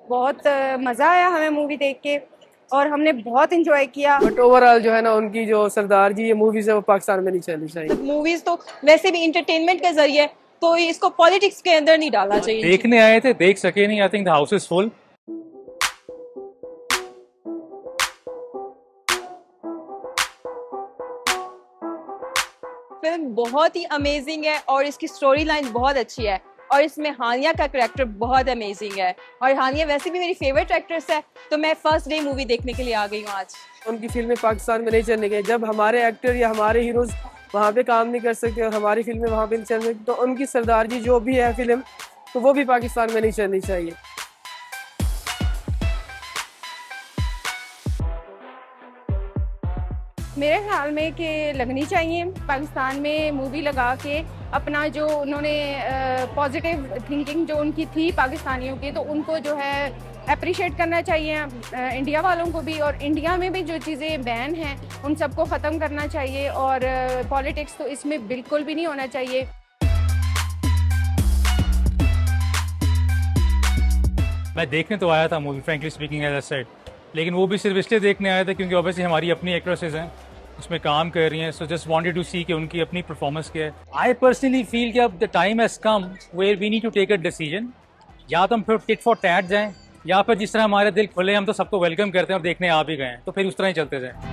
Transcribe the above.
बहुत मज़ा आया हमें मूवी देख के और हमने बहुत इंजॉय किया। बट ओवरऑल जो है ना, उनकी जो सरदार जी ये मूवीज है वो पाकिस्तान में नहीं चलनी चाहिए। मूवीज तो वैसे भी इंटरटेनमेंट के जरिए, तो इसको पॉलिटिक्स के अंदर नहीं डालना चाहिए। देखने आए थे, देख सके नहीं। I think the house is full. Film बहुत ही अमेजिंग है और इसकी स्टोरी लाइन बहुत अच्छी है और इसमें हानिया का कैरेक्टर बहुत अमेजिंग है और हानिया वैसे भी मेरी फेवरेट एक्ट्रेस है, तो मैं फर्स्ट डे मूवी देखने के लिए आ गई हूँ आज। उनकी फिल्में पाकिस्तान में नहीं चलने गई। जब हमारे एक्टर या हमारे हीरोज वहाँ पे काम नहीं कर सकते और हमारी फिल्में वहाँ पे नहीं चल सकती, तो उनकी सरदार जी जो भी है फिल्म, तो वो भी पाकिस्तान में नहीं चलनी चाहिए। मेरे ख्याल में कि लगनी चाहिए। पाकिस्तान में मूवी लगा के अपना जो उन्होंने पॉजिटिव थिंकिंग जो उनकी थी पाकिस्तानियों की, तो उनको जो है अप्रिशिएट करना चाहिए इंडिया वालों को भी, और इंडिया में भी जो चीज़ें बैन हैं उन सबको ख़त्म करना चाहिए और पॉलिटिक्स तो इसमें बिल्कुल भी नहीं होना चाहिए। मैं देखने तो आया था movie, frankly speaking, as I said, लेकिन वो भी सिर्फ इसलिए देखने आया था क्योंकि ऑब्वियसली हमारी अपनी एक्ट्रेसेस हैं, उसमें काम कर रही हैं, सो जस्ट वांटेड टू सी कि उनकी अपनी परफॉर्मेंस क्या है। आई पर्सनली फील कि अब the time has come where we need to take a decision. या तो हम फिर टिट फॉर टैट जाएं, या फिर जिस तरह हमारे दिल खुले हम तो सबको वेलकम करते हैं और देखने आ भी गए हैं, तो फिर उस तरह ही चलते जाएं।